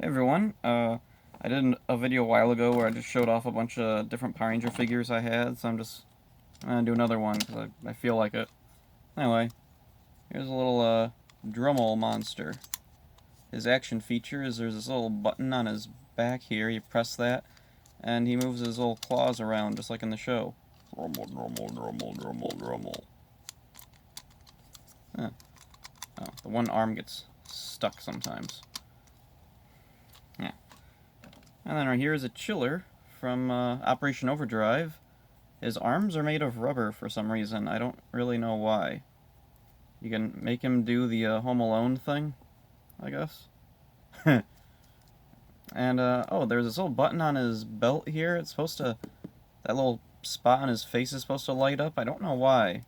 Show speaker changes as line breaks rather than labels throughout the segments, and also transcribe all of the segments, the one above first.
Hey everyone, I did a video a while ago where I just showed off a bunch of different Power Ranger figures I had, so I'm just gonna do another one because I feel like it. Anyway, here's a little Drummel monster. His action feature is there's this little button on his back here, you press that, and he moves his little claws around just like in the show. Drummel, Drummel, Drummel, Drummel, Drummel. Huh. Oh, the one arm gets stuck sometimes. Yeah. And then right here is a chiller from Operation Overdrive. His arms are made of rubber for some reason. I don't really know why. You can make him do the Home Alone thing, I guess. And, oh, there's this little button on his belt here. It's supposed to, that little spot on his face is supposed to light up. I don't know why.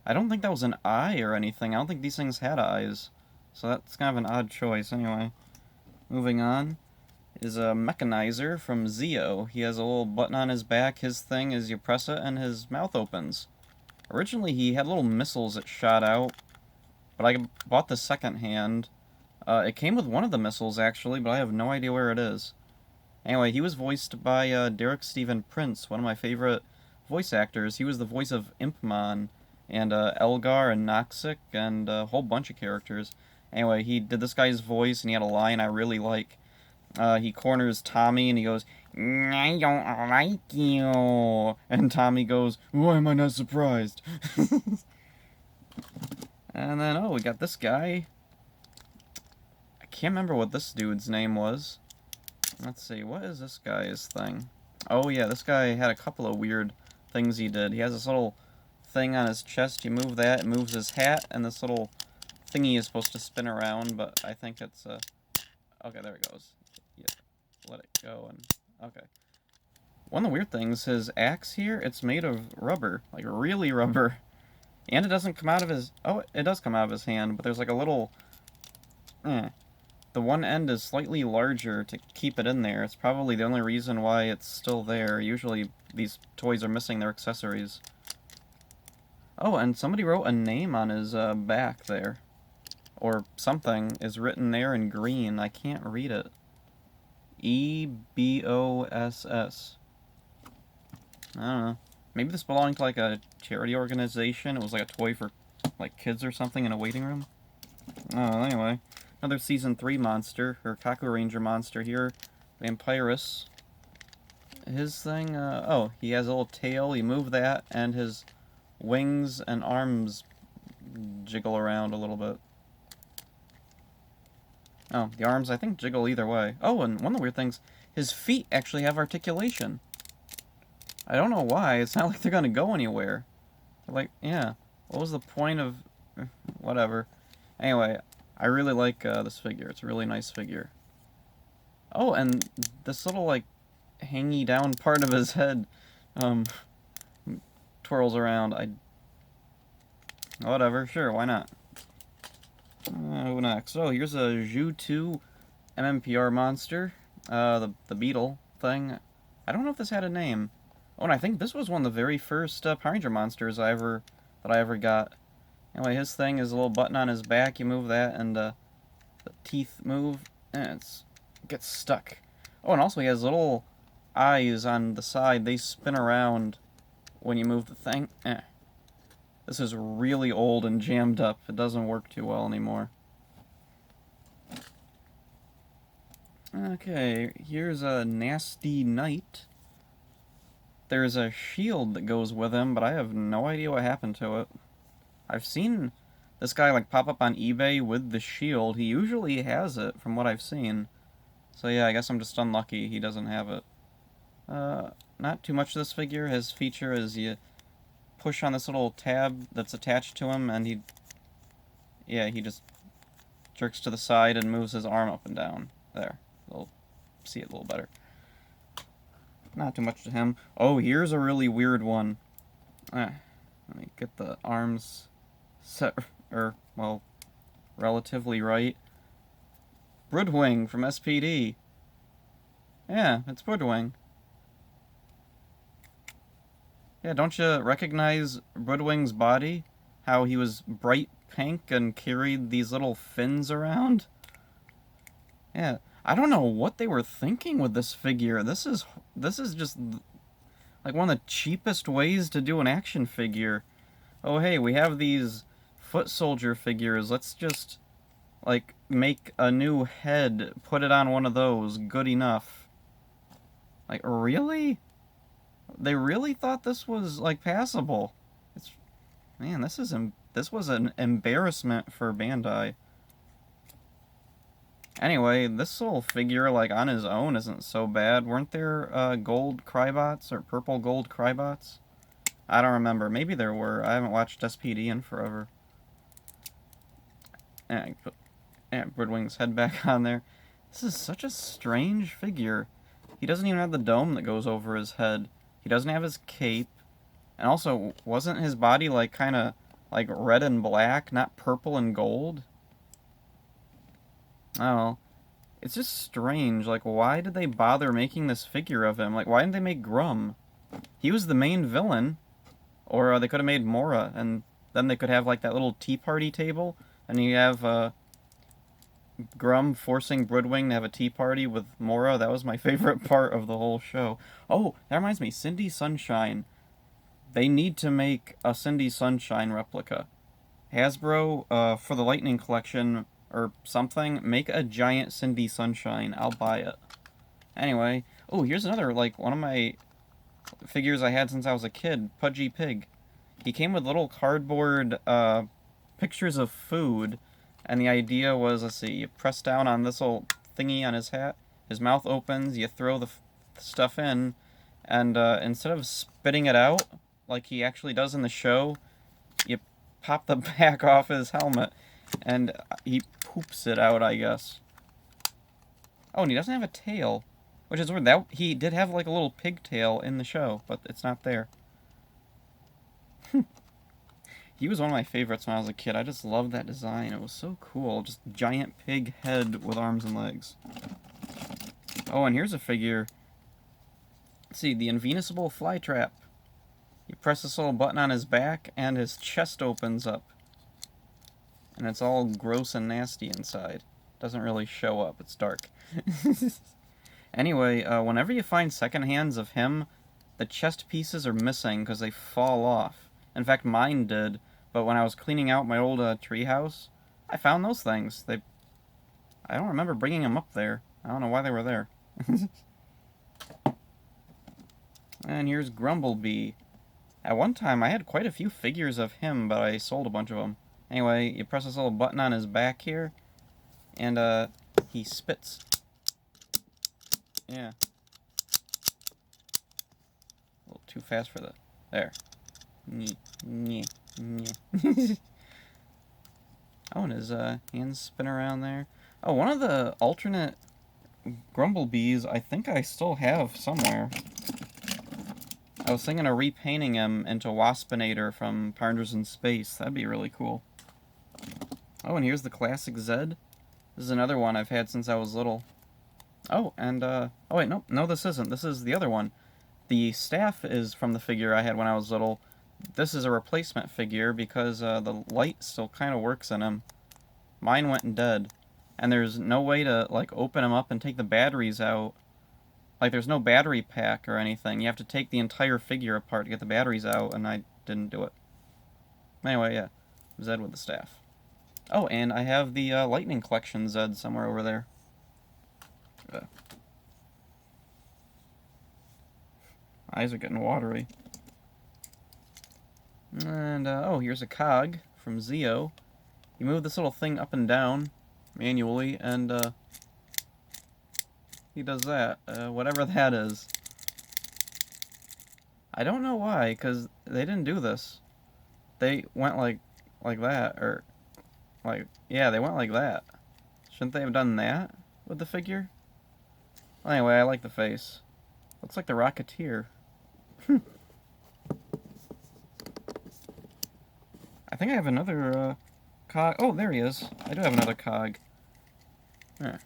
I don't think that was an eye or anything. I don't think these things had eyes. So that's kind of an odd choice. Anyway, moving on is a mechanizer from Zeo. He has a little button on his back. His thing is you press it and his mouth opens. Originally, he had little missiles that shot out, but I bought the second hand. It came with one of the missiles, actually, but I have no idea where it is. Anyway, he was voiced by Derek Stephen Prince, one of my favorite voice actors. He was the voice of Impmon and Elgar and Noxic and a whole bunch of characters. Anyway, he did this guy's voice, and he had a line I really like. He corners Tommy, and he goes, "I don't like you." And Tommy goes, "Why am I not surprised?" And then, oh, we got this guy. I can't remember what this dude's name was. Let's see, what is this guy's thing? Oh, yeah, this guy had a couple of weird things he did. He has this little thing on his chest. You move that, it moves his hat, and this little thingy is supposed to spin around, but I think it's, okay, there it goes. Yeah, let it go, and, okay. One of the weird things, his axe here, it's made of rubber, like really rubber. And it doesn't come out of his... Oh, it does come out of his hand, but there's like a little... The one end is slightly larger to keep it in there. It's probably the only reason why it's still there. Usually these toys are missing their accessories. Oh, and somebody wrote a name on his back there. Or something is written there in green. I can't read it. EBOSS. I don't know. Maybe this belonged to like a charity organization. It was like a toy for like kids or something in a waiting room. Oh, anyway. Another Season 3 monster, or Kaku Ranger monster here. Vampirus. His thing, oh, he has a little tail. You move that, and his wings and arms jiggle around a little bit. Oh, the arms, I think, jiggle either way. Oh, and one of the weird things, his feet actually have articulation. I don't know why. It's not like they're gonna go anywhere. They're like, yeah. What was the point of... whatever. Anyway, I really like this figure. It's a really nice figure. Oh, and this little, like, hangy down part of his head twirls around. Whatever, sure, why not? Who next? Oh, here's a Zhu 2 MMPR monster. The beetle thing. I don't know if this had a name. Oh, and I think this was one of the very first Power Ranger monsters that I ever got. Anyway, his thing is a little button on his back. You move that, and the teeth move, and it gets stuck. Oh, and also he has little eyes on the side. They spin around when you move the thing. This is really old and jammed up. It doesn't work too well anymore. Okay, here's a Nasty Knight. There's a shield that goes with him, but I have no idea what happened to it. I've seen this guy like pop up on eBay with the shield. He usually has it, from what I've seen. So yeah, I guess I'm just unlucky he doesn't have it. Not too much of this figure. His feature is you push on this little tab that's attached to him, and he just jerks to the side and moves his arm up and down. There. You'll see it a little better. Not too much to him. Oh, here's a really weird one. Let me get the arms set, well, relatively right. Broodwing from SPD. Yeah, it's Broodwing. Yeah, don't you recognize Broodwing's body? How he was bright pink and carried these little fins around? Yeah, I don't know what they were thinking with this figure. This is just like one of the cheapest ways to do an action figure. Oh hey, we have these foot soldier figures. Let's just like make a new head, put it on one of those. Good enough. Like really? They really thought this was like passable. It's man, this was an embarrassment for Bandai. Anyway, this little figure, like, on his own isn't so bad. Weren't there, gold Crybots or purple gold Crybots? I don't remember. Maybe there were. I haven't watched SPD in forever. And put Broodwing's head back on there. This is such a strange figure. He doesn't even have the dome that goes over his head. He doesn't have his cape. And also, wasn't his body, like, kind of, like, red and black, not purple and gold? Oh, it's just strange. Like, why did they bother making this figure of him? Like, why didn't they make Grum? He was the main villain. Or they could have made Mora, and then they could have, like, that little tea party table, and you have, Grum forcing Broodwing to have a tea party with Mora. That was my favorite part of the whole show. Oh, that reminds me, Cindy Sunshine. They need to make a Cindy Sunshine replica. Hasbro, for the Lightning Collection or something, make a giant Cindy Sunshine. I'll buy it. Anyway, oh, here's another, like, one of my figures I had since I was a kid, Pudgy Pig. He came with little cardboard, pictures of food, and the idea was, let's see, you press down on this little thingy on his hat, his mouth opens, you throw the stuff in, and, instead of spitting it out, like he actually does in the show, you pop the back off his helmet, and he poops it out, I guess. Oh, and he doesn't have a tail, which is weird. That he did have like a little pigtail in the show, but it's not there. He was one of my favorites when I was a kid. I just loved that design. It was so cool. Just giant pig head with arms and legs. Oh, and here's a figure. Let's see, the Invincible Flytrap. You press this little button on his back, and his chest opens up. And it's all gross and nasty inside. Doesn't really show up. It's dark. Anyway, whenever you find second hands of him, the chest pieces are missing because they fall off. In fact, mine did. But when I was cleaning out my old treehouse, I found those things. I don't remember bringing them up there. I don't know why they were there. And here's Grumblebee. At one time, I had quite a few figures of him, but I sold a bunch of them. Anyway, you press this little button on his back here, and, he spits. Yeah. A little too fast for the... There. Oh, and his, hands spin around there. Oh, one of the alternate Grumblebees I think I still have somewhere. I was thinking of repainting him into Waspinator from Power Rangers in Space. That'd be really cool. Oh, and here's the classic Zed. This is another one I've had since I was little. Oh, and, oh wait, no, this isn't. This is the other one. The staff is from the figure I had when I was little. This is a replacement figure because, the light still kind of works in him. Mine went dead. And there's no way to, like, open him up and take the batteries out. Like, there's no battery pack or anything. You have to take the entire figure apart to get the batteries out, and I didn't do it. Anyway, yeah. Zed with the staff. Oh, and I have the, Lightning Collection Zed somewhere over there. Eyes are getting watery. And, oh, here's a cog from Zeo. You move this little thing up and down manually, and, he does that. Whatever that is. I don't know why, because they didn't do this. They went like that, or, like, yeah, they went like that. Shouldn't they have done that with the figure? Well, anyway, I like the face. Looks like the Rocketeer. I think I have another, cog. Oh, there he is. I do have another cog. There.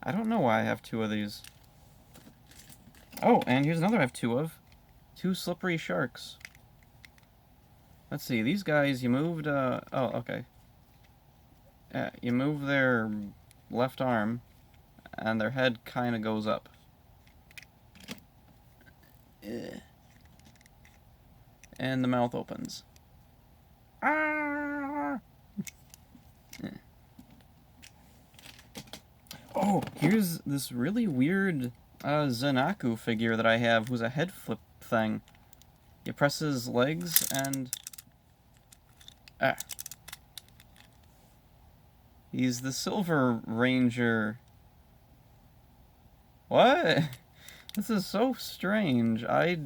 I don't know why I have two of these. Oh, and here's another I have two of. Two Slippery Sharks. Let's see, these guys, you moved, oh, okay. You move their left arm, and their head kind of goes up. And the mouth opens. Ah! Oh, here's this really weird Zanaku figure that I have who's a head flip thing. You press his legs and... Ah. He's the Silver Ranger. What? This is so strange. Yeah,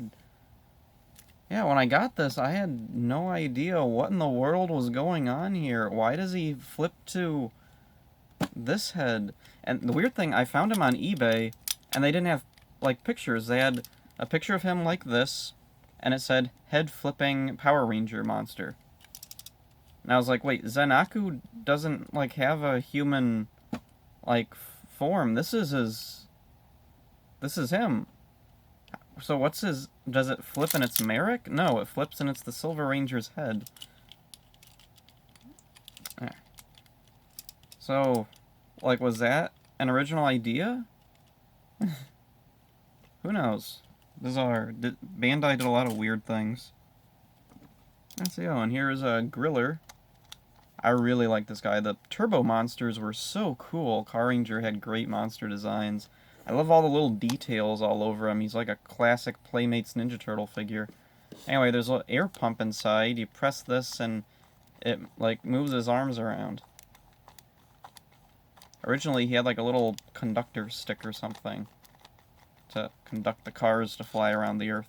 when I got this, I had no idea what in the world was going on here. Why does he flip to this head? And the weird thing, I found him on eBay, and they didn't have, like, pictures. They had a picture of him like this, and it said, head flipping Power Ranger monster. And I was like, wait, Zanaku doesn't, like, have a human, like, form. This is him. So what's his... Does it flip and it's Merrick? No, it flips and it's the Silver Ranger's head. So, like, was that an original idea? Who knows? Bandai did a lot of weird things. Let's see, oh, and here's a Griller. I really like this guy. The Turbo Monsters were so cool. Car Ranger had great monster designs. I love all the little details all over him. He's like a classic Playmates Ninja Turtle figure. Anyway, there's an air pump inside. You press this and it, like, moves his arms around. Originally, he had like a little conductor stick or something to conduct the cars to fly around the Earth.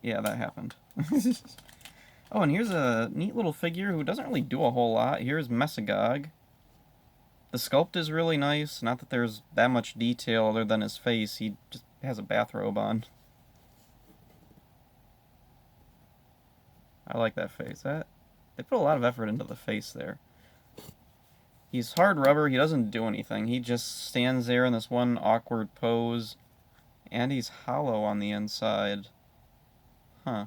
Yeah, that happened. Oh, and here's a neat little figure who doesn't really do a whole lot. Here's Mesagog. The sculpt is really nice. Not that there's that much detail other than his face. He just has a bathrobe on. I like that face. They put a lot of effort into the face there. He's hard rubber. He doesn't do anything. He just stands there in this one awkward pose. And he's hollow on the inside. Huh.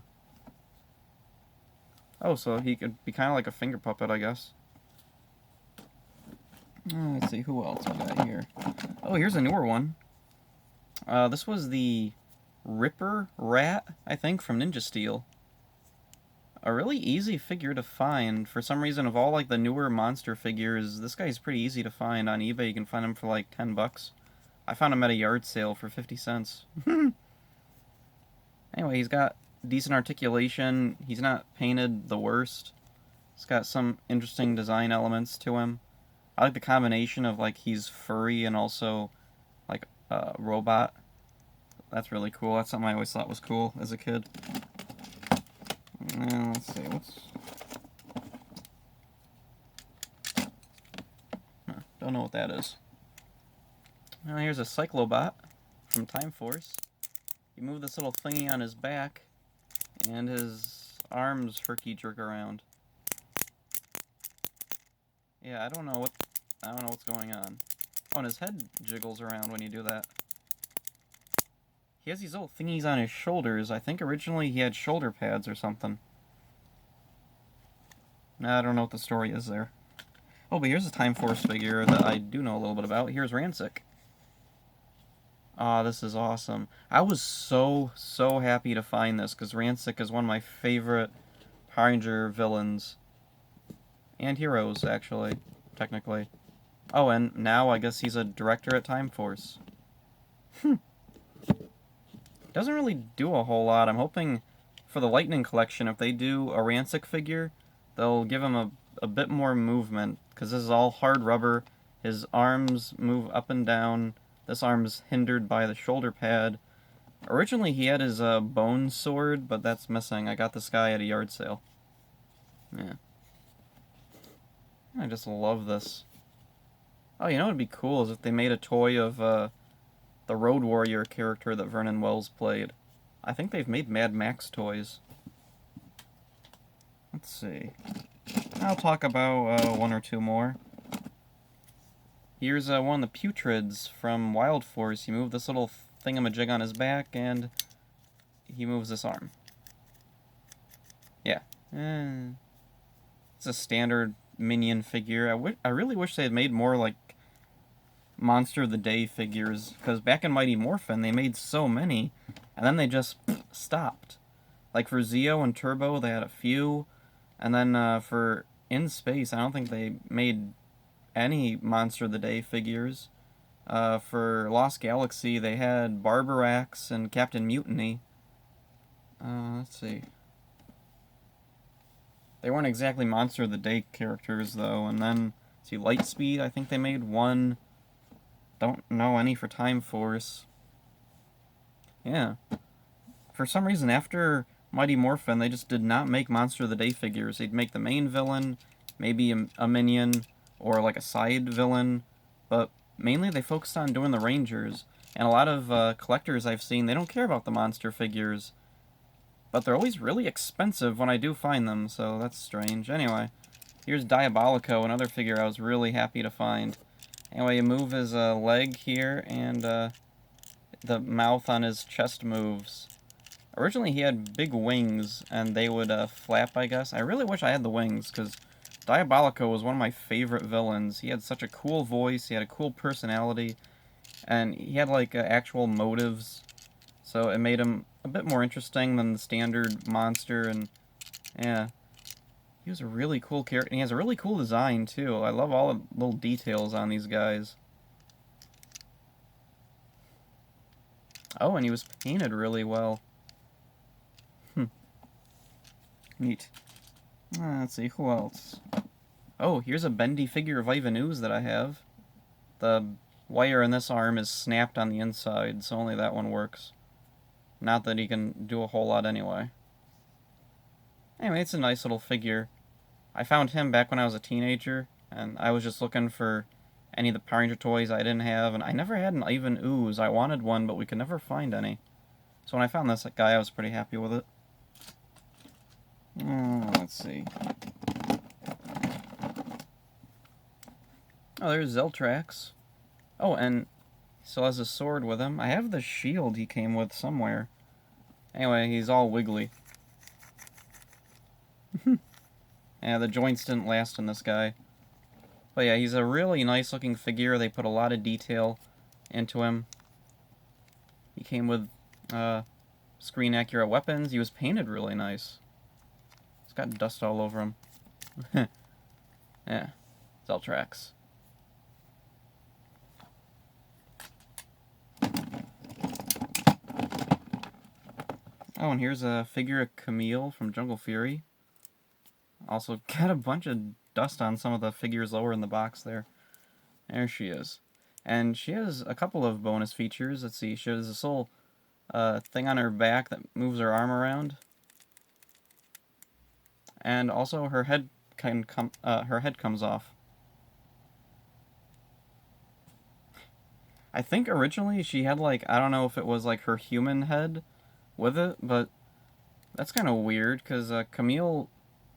Oh, so he could be kind of like a finger puppet, I guess. Let's see, who else we got here? Oh, here's a newer one. This was the Ripper Rat, I think, from Ninja Steel. A really easy figure to find. For some reason, of all like the newer monster figures, this guy's pretty easy to find on eBay. You can find him for like 10 bucks. I found him at a yard sale for 50 cents. Anyway, he's got decent articulation. He's not painted the worst. He's got some interesting design elements to him. I like the combination of, like, he's furry and also, like, a robot. That's really cool. That's something I always thought was cool as a kid. Let's see, don't know what that is. Now here's a Cyclobot from Time Force. You move this little thingy on his back, and his arms herky-jerk around. Yeah, I don't know what's going on. Oh, and his head jiggles around when you do that. He has these little thingies on his shoulders. I think originally he had shoulder pads or something. I don't know what the story is there. Oh, but here's a Time Force figure that I do know a little bit about. Here's Ransik. Ah, this is awesome. I was so happy to find this, because Ransik is one of my favorite Power Ranger villains. And heroes, actually, technically. Oh, and now I guess he's a director at Time Force. Doesn't really do a whole lot. I'm hoping for the Lightning Collection, if they do a Ransik figure, they'll give him a bit more movement, because this is all hard rubber. His arms move up and down. This arm's hindered by the shoulder pad. Originally he had his bone sword, but that's missing. I got this guy at a yard sale. Yeah. I just love this. Oh, you know what would be cool is if they made a toy of the Road Warrior character that Vernon Wells played. I think they've made Mad Max toys. Let's see. I'll talk about one or two more. Here's one of the Putrids from Wild Force. You move this little thingamajig on his back, and he moves this arm. Yeah. It's a standard Minion figure. I really wish they had made more, like, Monster of the Day figures, because back in Mighty Morphin, they made so many, and then they just stopped. Like, for Zeo and Turbo, they had a few, and then for In Space, I don't think they made any Monster of the Day figures. For Lost Galaxy, they had Barbarax and Captain Mutiny. Let's see. They weren't exactly Monster of the Day characters, though. And then, see, Lightspeed, I think they made one. Don't know any for Time Force. Yeah. For some reason, after Mighty Morphin, they just did not make Monster of the Day figures. They'd make the main villain, maybe a minion, or like a side villain, but mainly they focused on doing the Rangers. And a lot of collectors I've seen, they don't care about the monster figures, but they're always really expensive when I do find them, so that's strange. Anyway, here's Diabolico, another figure I was really happy to find. Anyway, you move his leg here, and the mouth on his chest moves. Originally, he had big wings, and they would flap, I guess. I really wish I had the wings, because Diabolico was one of my favorite villains. He had such a cool voice, he had a cool personality, and he had, like, actual motives, so it made him a bit more interesting than the standard monster, and, yeah. He was a really cool character, and he has a really cool design, too. I love all the little details on these guys. Oh, and he was painted really well. Neat. Let's see, who else? Oh, here's a bendy figure of Ivan Ooze that I have. The wire in this arm is snapped on the inside, so only that one works. Not that he can do a whole lot anyway. Anyway, it's a nice little figure. I found him back when I was a teenager, and I was just looking for any of the Power Ranger toys I didn't have, and I never had an Ivan Ooze. I wanted one, but we could never find any. So when I found this guy, I was pretty happy with it. Let's see. Oh, there's Zeltrax. Oh, and he still has a sword with him. I have the shield he came with somewhere. Anyway, he's all wiggly. Yeah, the joints didn't last in this guy. But yeah, he's a really nice looking figure. They put a lot of detail into him. He came with screen accurate weapons. He was painted really nice. It's got dust all over him. Yeah, Zeltrax. Oh, and here's a figure of Camille from Jungle Fury. Also got a bunch of dust on some of the figures lower in the box there. There she is. And she has a couple of bonus features. Let's see, she has this little thing on her back that moves her arm around. And also her head comes off. I think originally she had, like, I don't know if it was like her human head with it, but that's kind of weird, because Camille,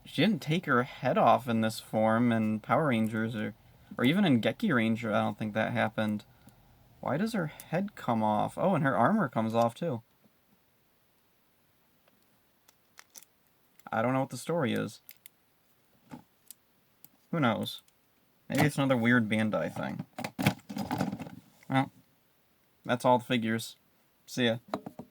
she didn't take her head off in this form in Power Rangers, or even in Geki Ranger, I don't think that happened. Why does her head come off? Oh, and her armor comes off, too. I don't know what the story is. Who knows? Maybe it's another weird Bandai thing. Well, that's all the figures. See ya.